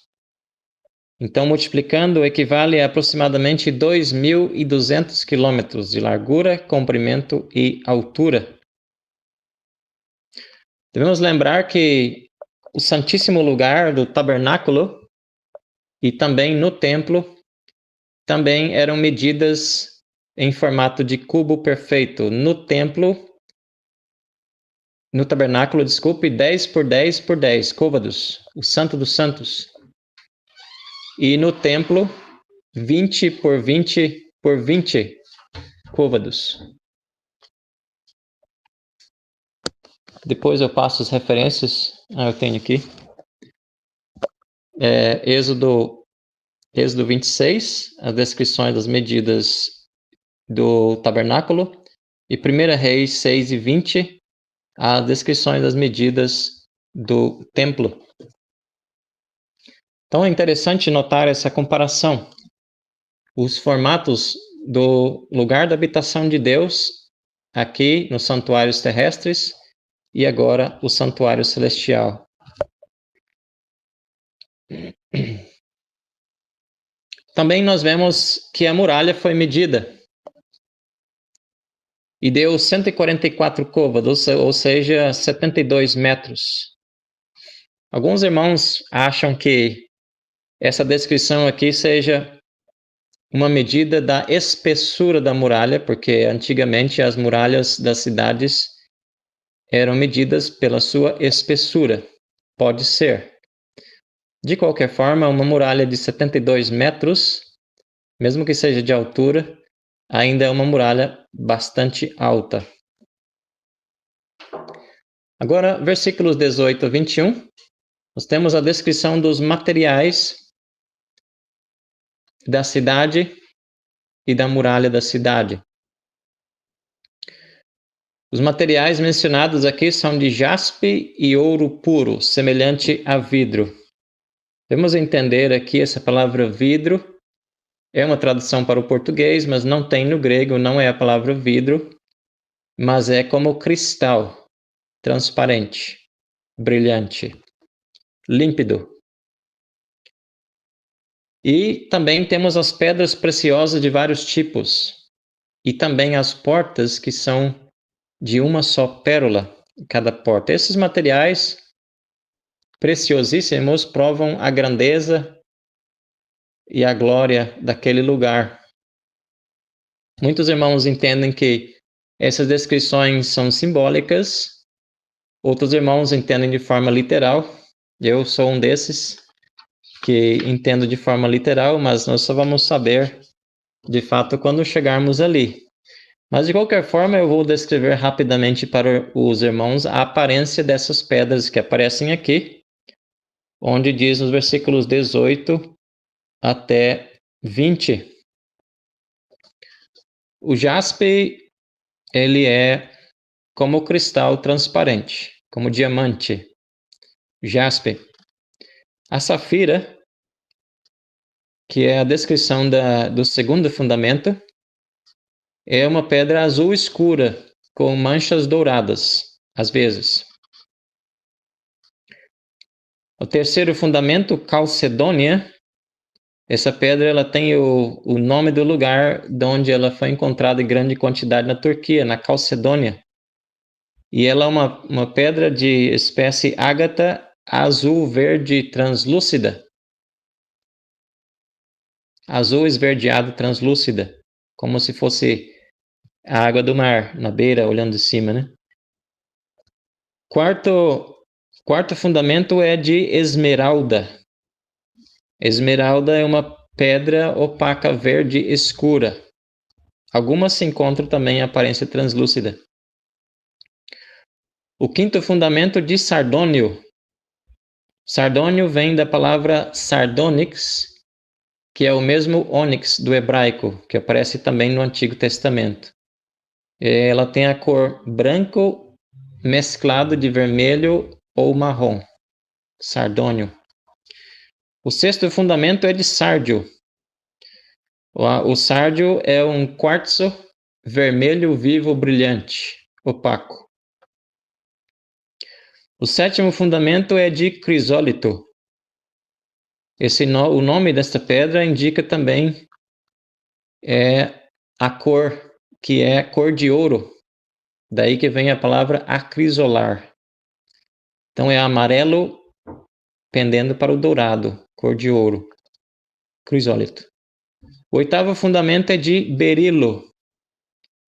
Então, multiplicando, equivale a aproximadamente 2.200 quilômetros de largura, comprimento e altura. Devemos lembrar que o Santíssimo Lugar do Tabernáculo e também no templo também eram medidas em formato de cubo perfeito. No tabernáculo, 10 por 10 por 10 côvados, o Santo dos Santos. E no templo, 20 por 20 por 20 côvados. Depois eu passo as referências. Eu tenho aqui. Êxodo 26, as descrições das medidas do tabernáculo. E 1 Reis 6 e 20, as descrições das medidas do templo. Então é interessante notar essa comparação. Os formatos do lugar da habitação de Deus, aqui nos santuários terrestres, e agora o santuário celestial. Também nós vemos que a muralha foi medida e deu 144 côvados, ou seja, 72 metros. Alguns irmãos acham que essa descrição aqui seja uma medida da espessura da muralha, porque antigamente as muralhas das cidades eram medidas pela sua espessura. Pode ser. De qualquer forma, uma muralha de 72 metros, mesmo que seja de altura, ainda é uma muralha bastante alta. Agora, versículos 18 a 21, nós temos a descrição dos materiais da cidade e da muralha da cidade. Os materiais mencionados aqui são de jaspe e ouro puro, semelhante a vidro. Vamos entender aqui essa palavra vidro. É uma tradução para o português, mas não tem no grego, não é a palavra vidro, mas é como cristal, transparente, brilhante, límpido. E também temos as pedras preciosas de vários tipos, e também as portas que são de uma só pérola em cada porta. Esses materiais preciosíssimos provam a grandeza e a glória daquele lugar. Muitos irmãos entendem que essas descrições são simbólicas, outros irmãos entendem de forma literal. Eu sou um desses que entendo de forma literal, mas nós só vamos saber de fato quando chegarmos ali. Mas de qualquer forma eu vou descrever rapidamente para os irmãos a aparência dessas pedras que aparecem aqui, onde diz nos versículos 18 até 20. O jaspe, ele é como cristal transparente, como diamante. Jaspe. A safira, que é a descrição do segundo fundamento, é uma pedra azul escura, com manchas douradas, às vezes. O terceiro fundamento, calcedônia. Essa pedra ela tem o nome do lugar de onde ela foi encontrada em grande quantidade na Turquia, na Calcedônia. E ela é uma pedra de espécie ágata azul-verde translúcida. Azul esverdeado translúcida, como se fosse a água do mar, na beira, olhando de cima, né? Quarto fundamento é de esmeralda. Esmeralda é uma pedra opaca verde escura. Algumas se encontram também em aparência translúcida. O quinto fundamento de sardônio. Sardônio vem da palavra sardonyx, que é o mesmo ônix do hebraico, que aparece também no Antigo Testamento. Ela tem a cor branco mesclado de vermelho ou marrom. Sardônio. O sexto fundamento é de sárdio. O sárdio é um quartzo vermelho vivo brilhante, opaco. O sétimo fundamento é de crisólito. O nome desta pedra indica também a cor, que é cor de ouro. Daí que vem a palavra acrisolar. Então é amarelo pendendo para o dourado, cor de ouro. Crisólito. O oitavo fundamento é de berilo.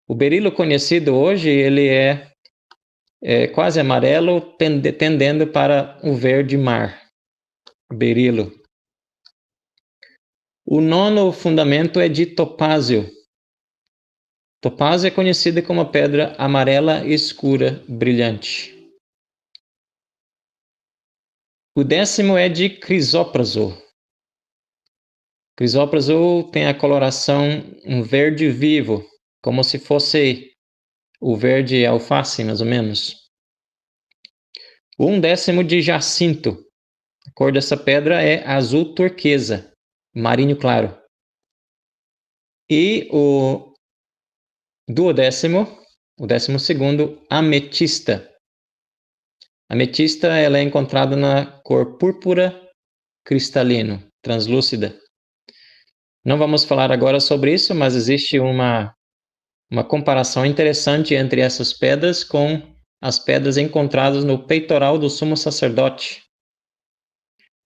O berilo conhecido hoje, ele é quase amarelo, tendendo para o verde mar. Berilo. O nono fundamento é de topázio. Topázio é conhecida como a pedra amarela escura brilhante. O 10º é de crisópraso. Crisópraso tem a coloração um verde vivo, como se fosse o verde alface, mais ou menos. O 1/10 de jacinto. A cor dessa pedra é azul turquesa, marinho claro. E o 12º, o 12º, ametista. Ametista ela é encontrada na cor púrpura cristalino, translúcida. Não vamos falar agora sobre isso, mas existe uma comparação interessante entre essas pedras com as pedras encontradas no peitoral do sumo sacerdote.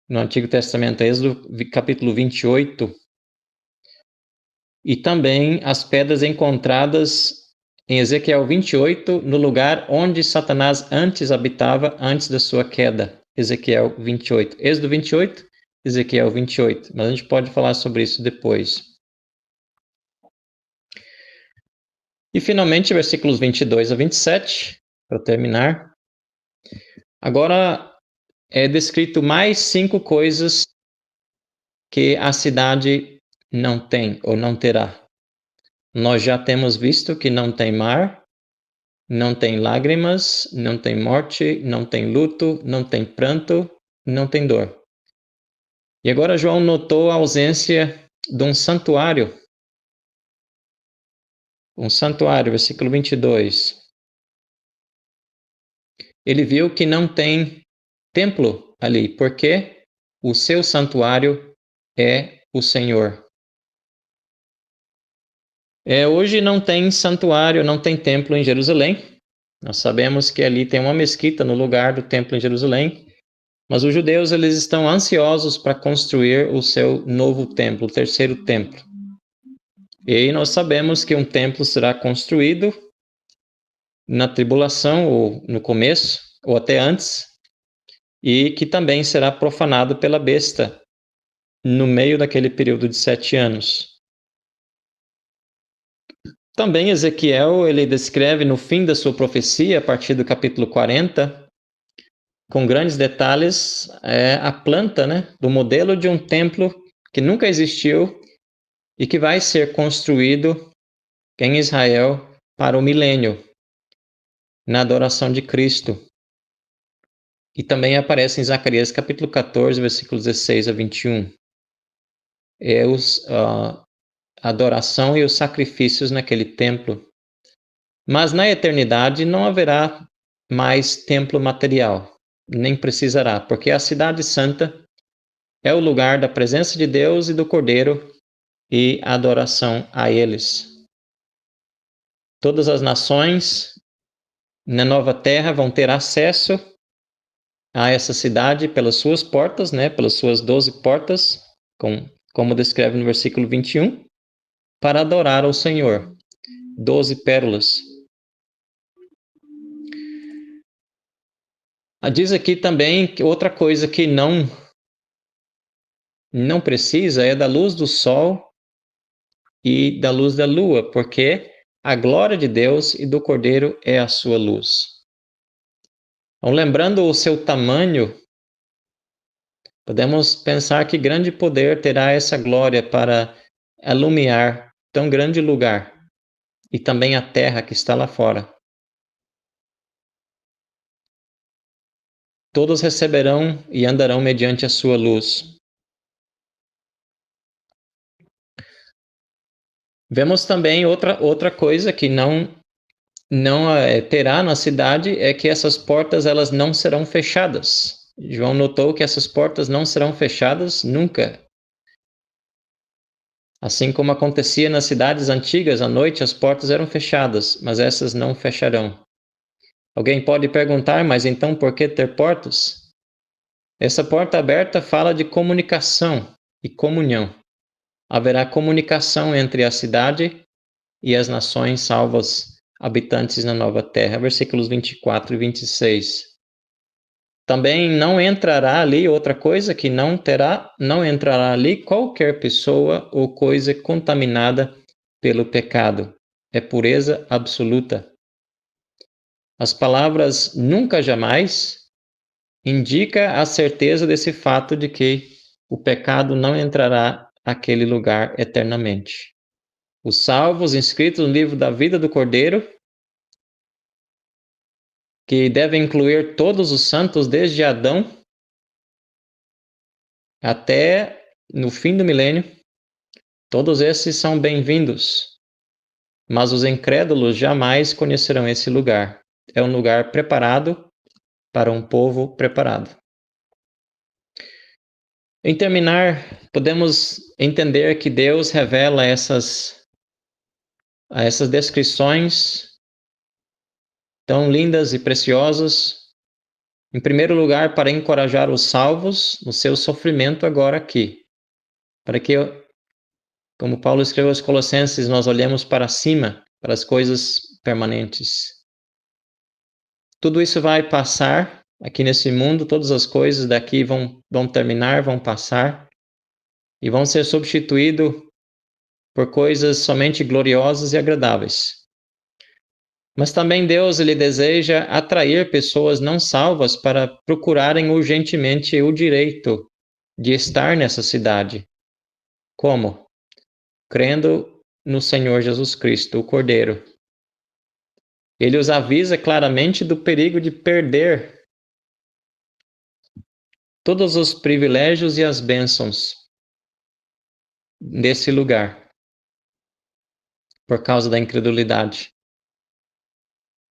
No Antigo Testamento, Êxodo capítulo 28. E também as pedras encontradas em Ezequiel 28, no lugar onde Satanás antes habitava, antes da sua queda. Ezequiel 28. Êxodo 28, Ezequiel 28. Mas a gente pode falar sobre isso depois. E finalmente, versículos 22 a 27, para terminar. Agora é descrito mais 5 coisas que a cidade não tem ou não terá. Nós já temos visto que não tem mar, não tem lágrimas, não tem morte, não tem luto, não tem pranto, não tem dor. E agora João notou a ausência de um santuário. Um santuário, versículo 22. Ele viu que não tem templo ali, porque o seu santuário é o Senhor. Hoje não tem santuário, não tem templo em Jerusalém. Nós sabemos que ali tem uma mesquita no lugar do templo em Jerusalém. Mas os judeus eles estão ansiosos para construir o seu novo templo, o terceiro templo. E aí nós sabemos que um templo será construído na tribulação, ou no começo, ou até antes, e que também será profanado pela besta no meio daquele período de 7 anos. Também Ezequiel ele descreve no fim da sua profecia, a partir do capítulo 40, com grandes detalhes, a planta, do modelo de um templo que nunca existiu e que vai ser construído em Israel para o milênio, na adoração de Cristo. E também aparece em Zacarias capítulo 14, versículos 16 a 21. A adoração e os sacrifícios naquele templo. Mas na eternidade não haverá mais templo material, nem precisará, porque a cidade santa é o lugar da presença de Deus e do Cordeiro e a adoração a eles. Todas as nações na nova terra vão ter acesso a essa cidade pelas suas portas, pelas suas 12 portas, como descreve no versículo 21, para adorar ao Senhor. 12 pérolas. Diz aqui também que outra coisa que não precisa é da luz do sol e da luz da lua, porque a glória de Deus e do Cordeiro é a sua luz. Então, lembrando o seu tamanho, podemos pensar que grande poder terá essa glória para iluminar tão grande lugar e também a terra que está lá fora. Todos receberão e andarão mediante a sua luz. Vemos também outra coisa que não terá na cidade, é que essas portas elas não serão fechadas. João notou que essas portas não serão fechadas nunca. Assim como acontecia nas cidades antigas, à noite as portas eram fechadas, mas essas não fecharão. Alguém pode perguntar, mas então por que ter portas? Essa porta aberta fala de comunicação e comunhão. Haverá comunicação entre a cidade e as nações salvas habitantes na nova terra. Versículos 24 e 26. Também não entrará ali, outra coisa que não entrará ali qualquer pessoa ou coisa contaminada pelo pecado. é pureza absoluta. As palavras nunca jamais indica a certeza desse fato de que o pecado não entrará naquele lugar eternamente. Os salvos inscritos no livro da vida do Cordeiro, que deve incluir todos os santos desde Adão até no fim do milênio, todos esses são bem-vindos. Mas os incrédulos jamais conhecerão esse lugar. É um lugar preparado para um povo preparado. Em terminar, podemos entender que Deus revela essas descrições tão lindas e preciosas, em primeiro lugar, para encorajar os salvos no seu sofrimento agora aqui, para que, como Paulo escreveu aos Colossenses, nós olhemos para cima, para as coisas permanentes. Tudo isso vai passar aqui nesse mundo, todas as coisas daqui vão terminar, vão passar, e vão ser substituídos por coisas somente gloriosas e agradáveis. Mas também Deus ele deseja atrair pessoas não salvas para procurarem urgentemente o direito de estar nessa cidade. Como? Crendo no Senhor Jesus Cristo, o Cordeiro. Ele os avisa claramente do perigo de perder todos os privilégios e as bênçãos desse lugar por causa da incredulidade.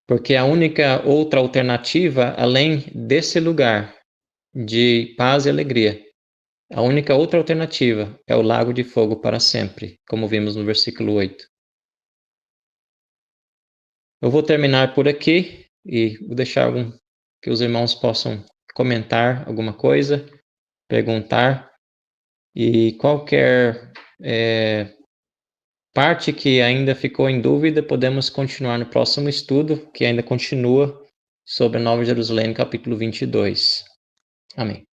Porque a única outra alternativa, além desse lugar de paz e alegria, a única outra alternativa é o lago de fogo para sempre, como vimos no versículo 8. Eu vou terminar por aqui e vou deixar que os irmãos possam comentar alguma coisa, perguntar, e qualquer parte que ainda ficou em dúvida, podemos continuar no próximo estudo, que ainda continua sobre a Nova Jerusalém, capítulo 22. Amém.